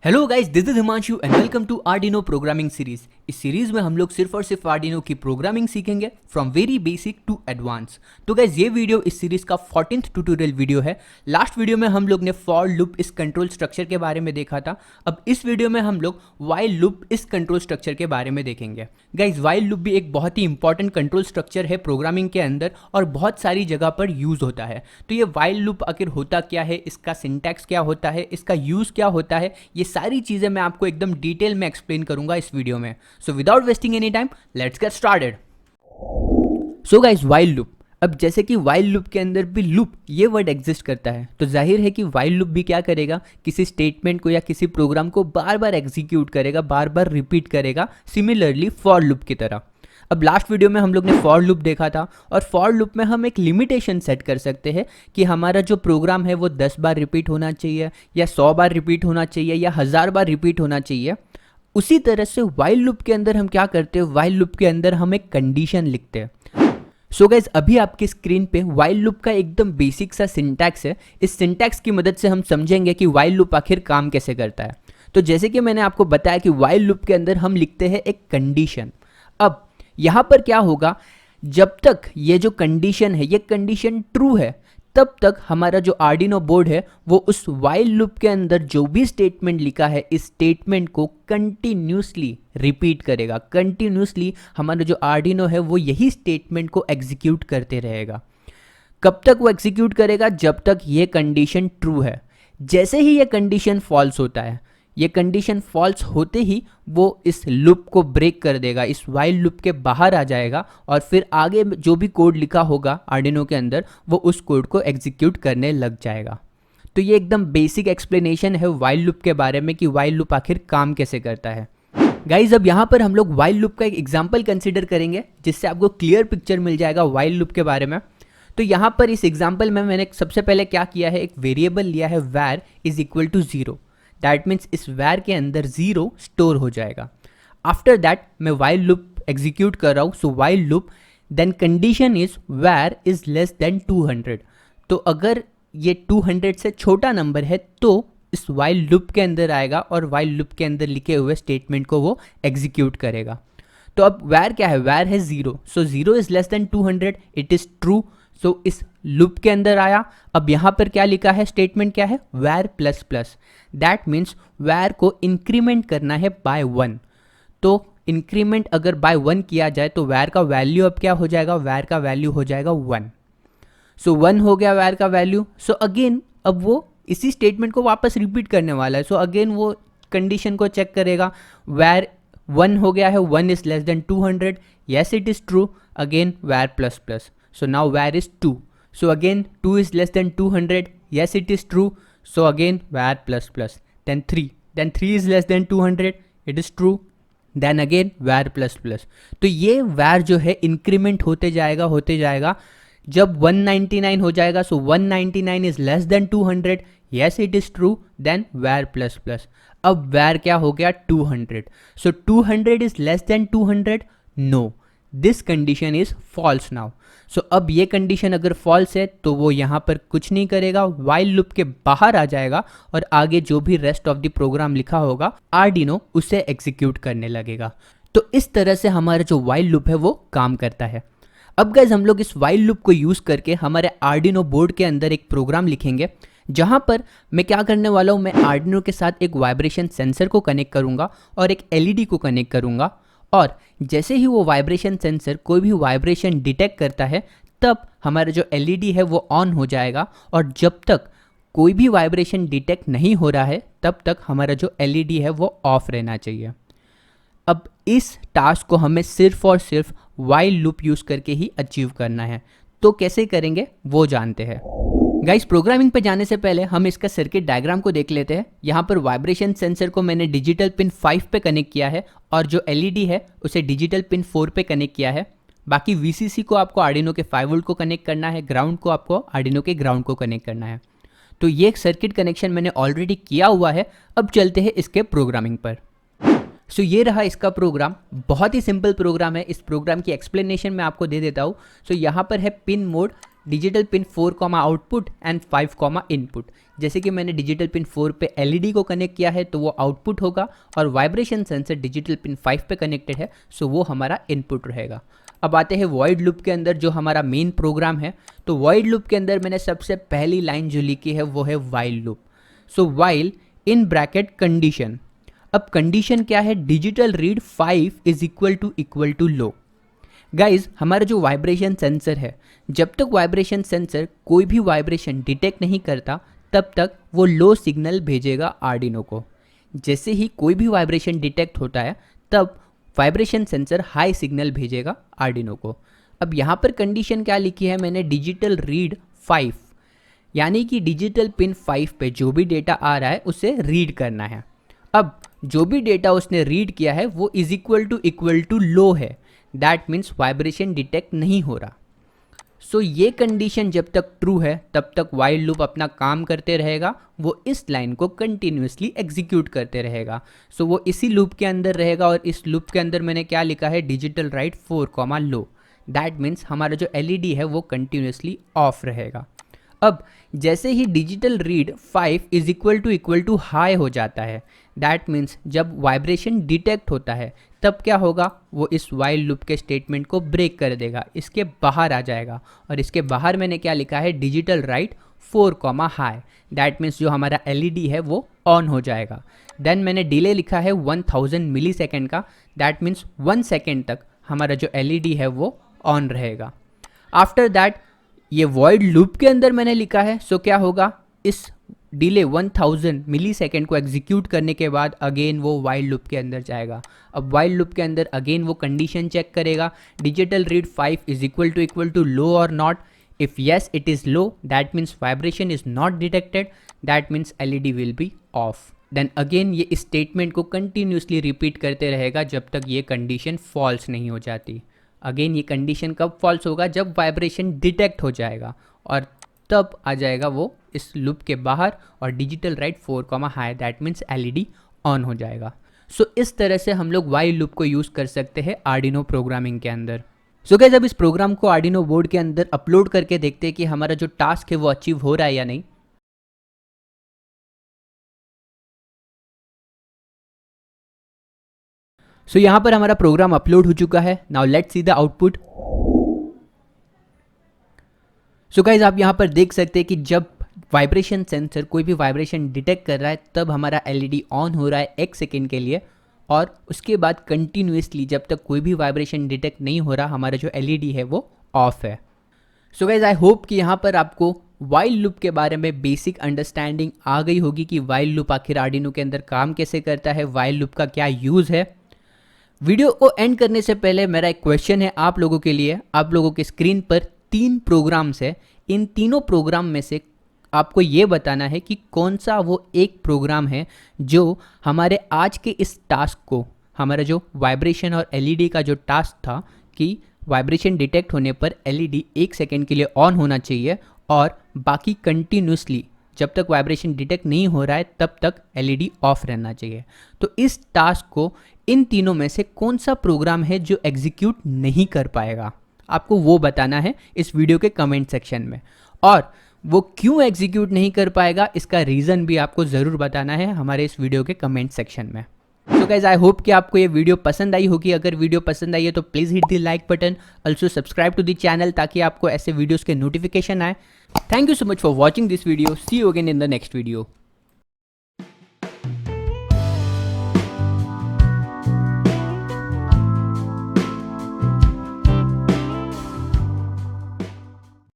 Hello guys, this is Himanshu and welcome to Arduino programming series. इस series में हम लोग सिर्फ और सिर्फ आर्डिनो की प्रोग्रामिंग सीखेंगे from very basic to advance. तो गाइस, ये वीडियो इस सीरीज का 14th ट्यूटोरियल वीडियो है। लास्ट वीडियो में हम लोग ने फॉर लूप इस कंट्रोल स्ट्रक्चर के बारे में देखा था। अब इस वीडियो में हम लोग व्हाइल लूप इस कंट्रोल स्ट्रक्चर के बारे में देखेंगे। गाइस, व्हाइल लूप भी एक बहुत ही इंपॉर्टेंट कंट्रोल स्ट्रक्चर है प्रोग्रामिंग के अंदर और बहुत सारी जगह पर यूज होता है। तो ये व्हाइल लूप आखिर होता क्या है, इसका सिंटैक्स क्या होता है, इसका यूज क्या होता है, ये सारी चीजें मैं आपको एकदम डिटेल में एक्सप्लेन करूंगा इस वीडियो में। So without wasting any time, let's get started. So guys, while loop. अब जैसे कि व्हाइल लूप के अंदर भी लूप ये वर्ड एग्जिस्ट करता है, तो जाहिर है कि व्हाइल लूप भी क्या करेगा, किसी स्टेटमेंट को या किसी प्रोग्राम को बार बार एग्जीक्यूट करेगा, बार बार रिपीट करेगा, सिमिलरली फॉर लूप की तरह। अब लास्ट वीडियो में हम लोग ने फॉर लूप देखा था और फॉर लूप में हम एक लिमिटेशन सेट कर सकते हैं कि हमारा जो प्रोग्राम है वो 10 बार रिपीट होना चाहिए या 100 बार रिपीट होना चाहिए या 1000 बार रिपीट होना चाहिए। उसी तरह से व्हाइल लूप के अंदर हम क्या करते हैं, व्हाइल लूप के अंदर हम एक कंडीशन लिखते हैं। सो गाइज, अभी आपकी स्क्रीन पे व्हाइल लूप का एकदम बेसिक सा सिंटैक्स है। इस सिंटैक्स की मदद से हम समझेंगे कि व्हाइल लूप आखिर काम कैसे करता है। तो जैसे कि मैंने आपको बताया कि व्हाइल लूप के अंदर हम लिखते हैं एक कंडीशन। अब यहाँ पर क्या होगा, जब तक ये जो कंडीशन है ये कंडीशन ट्रू है तब तक हमारा जो आर्डिनो बोर्ड है वो उस व्हाइल लूप के अंदर जो भी स्टेटमेंट लिखा है इस स्टेटमेंट को कंटिन्यूसली रिपीट करेगा। कंटिन्यूसली हमारा जो आर्डिनो है वो यही स्टेटमेंट को एग्जीक्यूट करते रहेगा। कब तक वो एग्जीक्यूट करेगा, जब तक ये कंडीशन ट्रू है। जैसे ही ये कंडीशन फॉल्स होता है, ये कंडीशन फॉल्स होते ही वो इस लूप को ब्रेक कर देगा, इस व्हाइल लूप के बाहर आ जाएगा और फिर आगे जो भी कोड लिखा होगा आर्डिनो के अंदर वो उस कोड को एग्जीक्यूट करने लग जाएगा। तो ये एकदम बेसिक एक्सप्लेनेशन है व्हाइल लूप के बारे में कि व्हाइल लूप आखिर काम कैसे करता है। गाइज, अब यहाँ पर हम लोग व्हाइल लूप का एक एग्जाम्पल कंसिडर करेंगे जिससे आपको क्लियर पिक्चर मिल जाएगा व्हाइल लूप के बारे में। तो यहाँ पर इस एग्जाम्पल में मैंने सबसे पहले क्या किया है, एक वेरिएबल लिया है var is equal to 0। That means इस var के अंदर 0 स्टोर हो जाएगा। आफ्टर दैट मैं व्हाइल लूप एग्जीक्यूट कर रहा हूँ। So while loop then condition is var is less than 200। तो अगर ये 200 से छोटा नंबर है तो इस व्हाइल लूप के अंदर आएगा और व्हाइल लूप के अंदर लिखे हुए स्टेटमेंट को वो एग्जीक्यूट करेगा। तो अब var क्या है, var है 0। So 0 is less than 200, it is true. So इस लूप के अंदर आया। अब यहाँ पर क्या लिखा है, स्टेटमेंट क्या है, var plus plus. That means var को इंक्रीमेंट करना है बाय 1। तो इंक्रीमेंट अगर बाय 1 किया जाए तो var का वैल्यू अब क्या हो जाएगा, var का वैल्यू हो जाएगा 1। सो 1 हो गया var का वैल्यू। सो अगेन अब वो इसी स्टेटमेंट को वापस रिपीट करने वाला है। सो अगेन वो कंडीशन को चेक करेगा, var 1 हो गया है, 1 is less than 200, yes it is true. Again var plus plus. So now var is 2. So again 2 is less than 200. Yes, it is true. So again var plus plus. Then 3. Then 3 is less than 200. It is true. Then again var plus plus. तो ये var जो है increment होते जाएगा। जब 199 हो जाएगा, so 199 is less than 200. Yes, it is true. Then var plus plus. अब var क्या हो गया, 200. So 200 is less than 200. No. This condition is false now. So अब ये कंडीशन अगर फॉल्स है तो वो यहाँ पर कुछ नहीं करेगा, व्हाइल लूप के बाहर आ जाएगा और आगे जो भी रेस्ट ऑफ द प्रोग्राम लिखा होगा आर्डिनो उसे एग्जीक्यूट करने लगेगा। तो इस तरह से हमारा जो व्हाइल लूप है वो काम करता है। अब गाइस, हम लोग इस व्हाइल लूप को यूज करके हमारे आर्डिनो बोर्ड के अंदर एक प्रोग्राम लिखेंगे जहाँ पर मैं क्या करने वाला हूँ, मैं आर्डिनो के साथ एक वाइब्रेशन सेंसर को कनेक्ट करूँगा और एक एलईडी को कनेक्ट करूँगा। और जैसे ही वो वाइब्रेशन सेंसर कोई भी वाइब्रेशन डिटेक्ट करता है तब हमारा जो एलईडी है वो ऑन हो जाएगा और जब तक कोई भी वाइब्रेशन डिटेक्ट नहीं हो रहा है तब तक हमारा जो एलईडी है वो ऑफ रहना चाहिए। अब इस टास्क को हमें सिर्फ और सिर्फ व्हाइल लूप यूज़ करके ही अचीव करना है। तो कैसे करेंगे वो जानते हैं। गाइस, प्रोग्रामिंग पे जाने से पहले हम इसका सर्किट डायग्राम को देख लेते हैं। यहाँ पर वाइब्रेशन सेंसर को मैंने डिजिटल पिन 5 पे कनेक्ट किया है और जो एलईडी है उसे डिजिटल पिन 4 पे कनेक्ट किया है। बाकी वीसीसी को आपको आर्डिनो के 5 वोल्ट को कनेक्ट करना है, ग्राउंड को आपको आर्डिनो के ग्राउंड को कनेक्ट करना है। तो ये सर्किट कनेक्शन मैंने ऑलरेडी किया हुआ है। अब चलते हैं इसके प्रोग्रामिंग पर। सो ये रहा इसका प्रोग्राम, बहुत ही सिंपल प्रोग्राम है। इस प्रोग्राम की एक्सप्लेनेशन मैं आपको दे देता हूँ। सो यहाँ पर है pin mode, digital pin 4 output and 5 input. जैसे कि मैंने डिजिटल पिन 4 पे एलईडी को कनेक्ट किया है तो वो आउटपुट होगा, और वाइब्रेशन सेंसर डिजिटल पिन 5 पे कनेक्टेड है, सो वो हमारा इनपुट रहेगा। अब आते हैं वॉइड लूप के अंदर, जो हमारा मेन प्रोग्राम है। तो वॉइड लूप के अंदर मैंने सबसे पहली लाइन जो लिखी है वो है while loop. So while in bracket condition. अब कंडीशन क्या है, digital read 5 is equal to low. Guys हमारा जो वाइब्रेशन सेंसर है, जब तक वाइब्रेशन सेंसर कोई भी वाइब्रेशन डिटेक्ट नहीं करता तब तक वो लो सिग्नल भेजेगा आर्डिनो को। जैसे ही कोई भी वाइब्रेशन डिटेक्ट होता है तब वाइब्रेशन सेंसर हाई सिग्नल भेजेगा आर्डिनो को। अब यहाँ पर कंडीशन क्या लिखी है मैंने, डिजिटल रीड 5, यानी कि डिजिटल पिन 5 पे जो भी डेटा आ रहा है उसे रीड करना है। अब जो भी डेटा उसने रीड किया है वो इज इक्वल टू लो है, दैट मीन्स वाइब्रेशन डिटेक्ट नहीं हो रहा। सो ये कंडीशन जब तक ट्रू है तब तक वाइल लूप अपना काम करते रहेगा, वो इस लाइन को कंटिन्यूसली एग्जीक्यूट करते रहेगा। सो वो इसी लूप के अंदर रहेगा, और इस लूप के अंदर मैंने क्या लिखा है, digital right 4 low, that means हमारा जो एलईडी है वो कंटिन्यूसली ऑफ रहेगा। अब जैसे ही digital read 5 is equal to high हो जाता है, दैट मीन्स जब वाइब्रेशन डिटेक्ट होता है तब क्या होगा, वो इस वाइल लूप के स्टेटमेंट को ब्रेक कर देगा, इसके बाहर आ जाएगा। और इसके बाहर मैंने क्या लिखा है, digital right 4 high, that means जो हमारा एलईडी है वो ऑन हो जाएगा। देन मैंने डिले लिखा है 1000 मिली सेकेंड का, दैट मीन्स 1 सेकेंड तक हमारा जो एलईडी है वो ऑन रहेगा। आफ्टर दैट ये वॉइड लूप के अंदर मैंने लिखा है, सो क्या होगा, इस डिले 1000 मिली सेकेंड को एग्जीक्यूट करने के बाद अगेन वो वाइल लूप के अंदर जाएगा। अब वाइल लूप के अंदर अगेन वो कंडीशन चेक करेगा, digital read 5 is equal to low or not. If yes it is low, that means vibration is not detected, that means LED will be off. Then again ये statement को continuously repeat करते रहेगा जब तक ये condition false नहीं हो जाती। अगेन ये कंडीशन कब फॉल्स होगा, जब वाइब्रेशन डिटेक्ट हो जाएगा, और तब आ जाएगा वो इस लूप के बाहर, और digital right 4 high, that means LED on हो जाएगा। सो इस तरह से हम लोग वाइल लूप को यूज़ कर सकते हैं आर्डिनो प्रोग्रामिंग के अंदर। सो गाइस अब इस प्रोग्राम को आर्डिनो बोर्ड के अंदर अपलोड करके देखते हैं कि हमारा जो टास्क है वो अचीव हो रहा है या नहीं। सो यहाँ पर हमारा प्रोग्राम अपलोड हो चुका है। Now let's see the output. So guys आप यहाँ पर देख सकते हैं कि जब वाइब्रेशन सेंसर कोई भी वाइब्रेशन डिटेक्ट कर रहा है तब हमारा एलईडी ऑन हो रहा है 1 सेकेंड के लिए, और उसके बाद कंटिन्यूसली जब तक कोई भी वाइब्रेशन डिटेक्ट नहीं हो रहा हमारा जो एलईडी है वो ऑफ है। सो गाइज आई होप कि यहाँ पर आपको वाइल लूप के बारे में बेसिक अंडरस्टैंडिंग आ गई होगी कि वाइल लूप आखिर आर्डिनो के अंदर काम कैसे करता है, वाइल लूप का क्या यूज़ है। वीडियो को एंड करने से पहले मेरा एक क्वेश्चन है आप लोगों के लिए। आप लोगों के स्क्रीन पर 3 प्रोग्राम्स है, इन तीनों प्रोग्राम में से आपको ये बताना है कि कौन सा वो एक प्रोग्राम है जो हमारे आज के इस टास्क को, हमारा जो वाइब्रेशन और एलईडी का जो टास्क था कि वाइब्रेशन डिटेक्ट होने पर एलईडी 1 सेकेंड के लिए ऑन होना चाहिए और बाकी कंटिन्यूसली जब तक वाइब्रेशन डिटेक्ट नहीं हो रहा है तब तक एलईडी ऑफ रहना चाहिए। तो इस टास्क को इन तीनों में से कौन सा प्रोग्राम है जो एग्जीक्यूट नहीं कर पाएगा, आपको वो बताना है इस वीडियो के कमेंट सेक्शन में। और वो क्यों एग्जीक्यूट नहीं कर पाएगा इसका रीज़न भी आपको ज़रूर बताना है हमारे इस वीडियो के कमेंट सेक्शन में। सो गाइज आई होप कि आपको ये वीडियो पसंद आई होगी। अगर वीडियो पसंद आई है तो please hit the like button, also subscribe to the channel ताकि आपको ऐसे वीडियोज़ के नोटिफिकेशन आए। Thank you so much for watching this video. See you again in the next video.